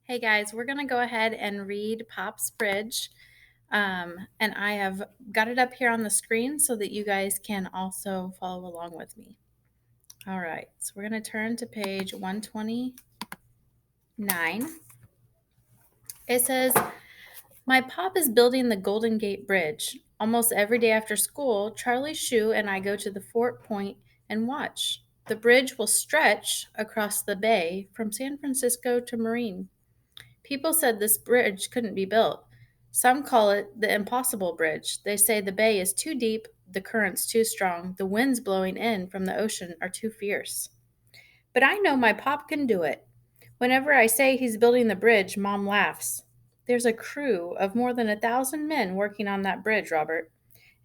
Hey guys, we're going to go ahead and read Pop's Bridge. And I have got it up here on the screen so that you guys can also follow along with me. All right, so we're going to turn to page 129. It says, "My pop is building the Golden Gate Bridge. Almost every day after school, Charlie Shue and I go to the Fort Point and watch. The bridge will stretch across the bay from San Francisco to Marine. People said this bridge couldn't be built. Some call it the impossible bridge. They say the bay is too deep, the currents too strong, the winds blowing in from the ocean are too fierce. But I know my pop can do it. Whenever I say he's building the bridge, Mom laughs. There's a crew of more than 1,000 men working on that bridge, Robert,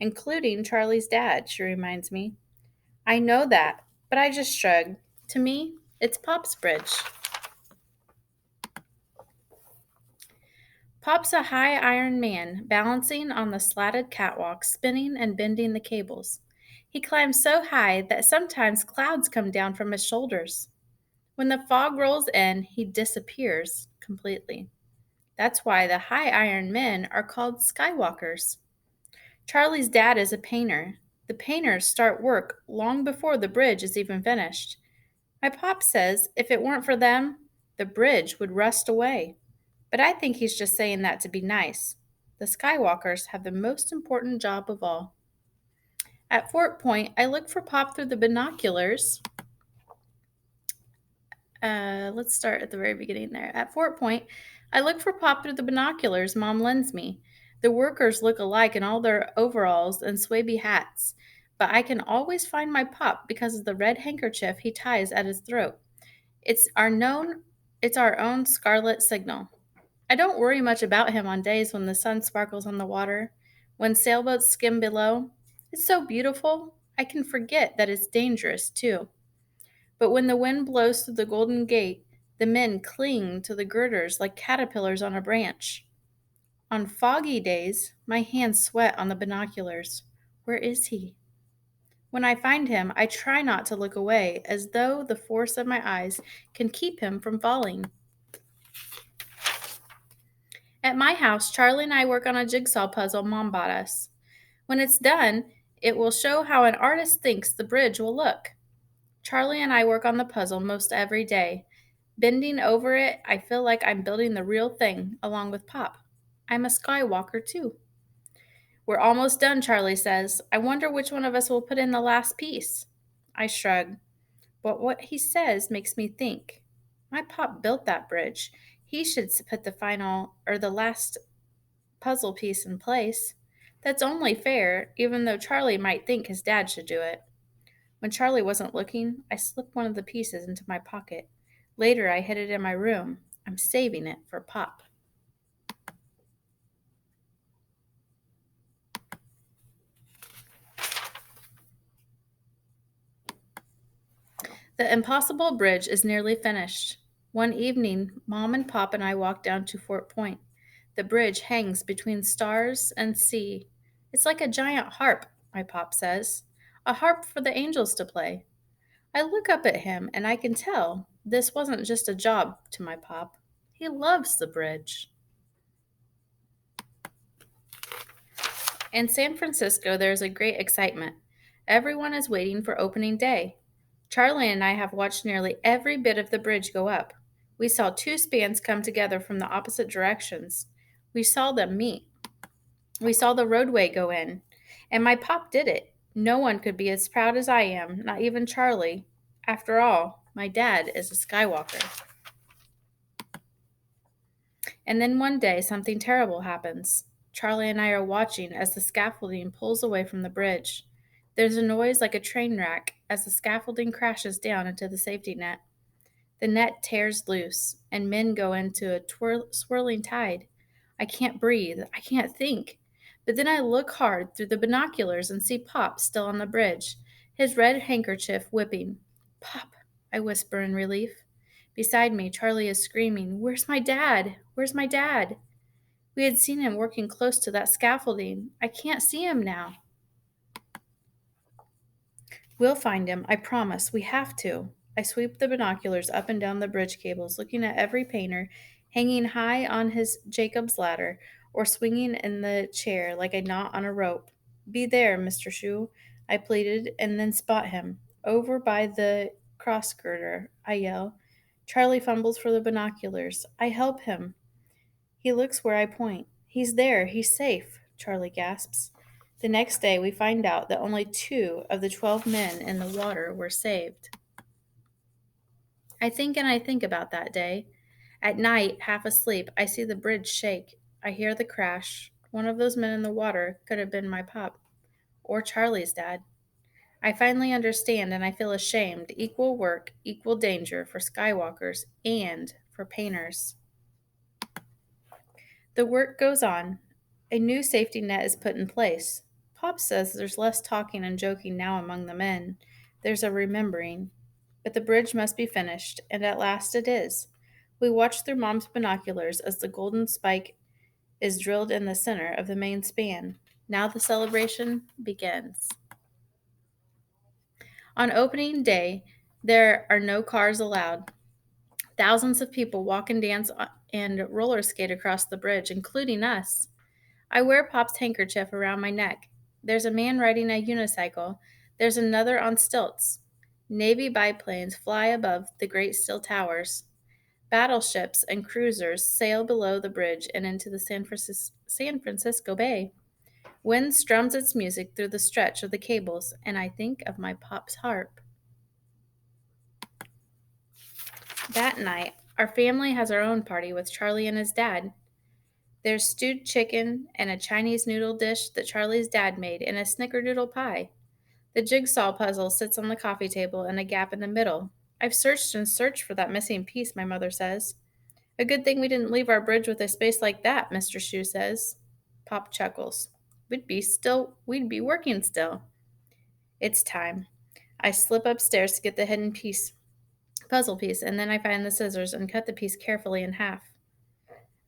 including Charlie's dad, she reminds me. I know that, but I just shrug. To me, it's Pop's bridge. Pop's a high iron man, balancing on the slatted catwalk, spinning and bending the cables. He climbs so high that sometimes clouds come down from his shoulders. When the fog rolls in, he disappears completely. That's why the high iron men are called skywalkers. Charlie's dad is a painter. The painters start work long before the bridge is even finished. My pop says if it weren't for them, the bridge would rust away. But I think he's just saying that to be nice. The Skywalkers have the most important job of all. At Fort Point, I look for Pop through the binoculars. Let's start at the very beginning there. At Fort Point, I look for Pop through the binoculars Mom lends me. The workers look alike in all their overalls and swaby hats, but I can always find my Pop because of the red handkerchief he ties at his throat. It's our own scarlet signal. I don't worry much about him on days when the sun sparkles on the water, when sailboats skim below. It's so beautiful, I can forget that it's dangerous, too. But when the wind blows through the Golden Gate, the men cling to the girders like caterpillars on a branch. On foggy days, my hands sweat on the binoculars. Where is he? When I find him, I try not to look away, as though the force of my eyes can keep him from falling. At my house, Charlie and I work on a jigsaw puzzle Mom bought us. When it's done, it will show how an artist thinks the bridge will look. Charlie and I work on the puzzle most every day. Bending over it, I feel like I'm building the real thing, along with Pop. I'm a skywalker, too. We're almost done, Charlie says. I wonder which one of us will put in the last piece. I shrug. But what he says makes me think. My Pop built that bridge. He should put the last puzzle piece in place. That's only fair, even though Charlie might think his dad should do it. When Charlie wasn't looking, I slipped one of the pieces into my pocket. Later, I hid it in my room. I'm saving it for Pop. The impossible bridge is nearly finished. One evening, Mom and Pop and I walked down to Fort Point. The bridge hangs between stars and sea. It's like a giant harp, my Pop says. A harp for the angels to play. I look up at him and I can tell this wasn't just a job to my Pop. He loves the bridge. In San Francisco, there is a great excitement. Everyone is waiting for opening day. Charlie and I have watched nearly every bit of the bridge go up. We saw two spans come together from the opposite directions. We saw them meet. We saw the roadway go in. And my Pop did it. No one could be as proud as I am, not even Charlie. After all, my dad is a Skywalker. And then one day, something terrible happens. Charlie and I are watching as the scaffolding pulls away from the bridge. There's a noise like a train wreck as the scaffolding crashes down into the safety net. The net tears loose, and men go into a swirling tide. I can't breathe. I can't think. But then I look hard through the binoculars and see Pop still on the bridge, his red handkerchief whipping. Pop, I whisper in relief. Beside me, Charlie is screaming, "Where's my dad? Where's my dad?" We had seen him working close to that scaffolding. I can't see him now. We'll find him, I promise. We have to. I sweep the binoculars up and down the bridge cables, looking at every painter hanging high on his Jacob's ladder, or swinging in the chair like a knot on a rope. Be there, Mr. Shu, I pleaded, and then spot him. Over by the cross girder, I yell. Charlie fumbles for the binoculars. I help him. He looks where I point. He's there. He's safe, Charlie gasps. The next day, we find out that only 2 of the 12 men in the water were saved. I think and I think about that day. At night, half asleep, I see the bridge shake. I hear the crash. One of those men in the water could have been my pup, or Charlie's dad. I finally understand and I feel ashamed. Equal work, equal danger for skywalkers and for painters. The work goes on. A new safety net is put in place. Pop says there's less talking and joking now among the men. There's a remembering. But the bridge must be finished, and at last it is. We watch through Mom's binoculars as the golden spike is drilled in the center of the main span. Now the celebration begins. On opening day, there are no cars allowed. Thousands of people walk and dance and roller skate across the bridge, including us. I wear Pop's handkerchief around my neck. There's a man riding a unicycle. There's another on stilts. Navy biplanes fly above the great steel towers. Battleships and cruisers sail below the bridge and into the San Francisco Bay. Wind strums its music through the stretch of the cables, and I think of my Pop's harp. That night, our family has our own party with Charlie and his dad. There's stewed chicken and a Chinese noodle dish that Charlie's dad made and a snickerdoodle pie. The jigsaw puzzle sits on the coffee table in a gap in the middle. I've searched and searched for that missing piece, my mother says. A good thing we didn't leave our bridge with a space like that, Mr. Shu says. Pop chuckles. We'd be working still. It's time. I slip upstairs to get the hidden puzzle piece, and then I find the scissors and cut the piece carefully in half.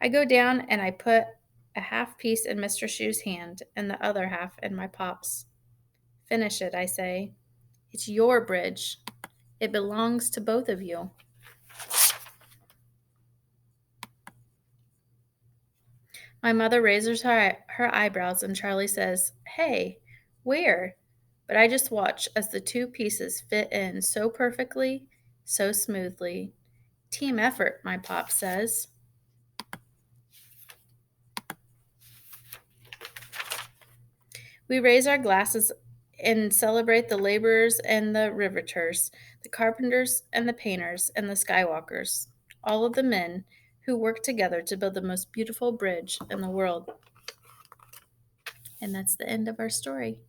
I go down and I put a half piece in Mr. Shu's hand and the other half in my Pop's. Finish it, I say. It's your bridge. It belongs to both of you. My mother raises her eyebrows and Charlie says, Hey, where? But I just watch as the 2 pieces fit in so perfectly, so smoothly. Team effort, my Pop says. We raise our glasses and celebrate the laborers and the riveters, the carpenters and the painters and the skywalkers, all of the men who work together to build the most beautiful bridge in the world. And that's the end of our story.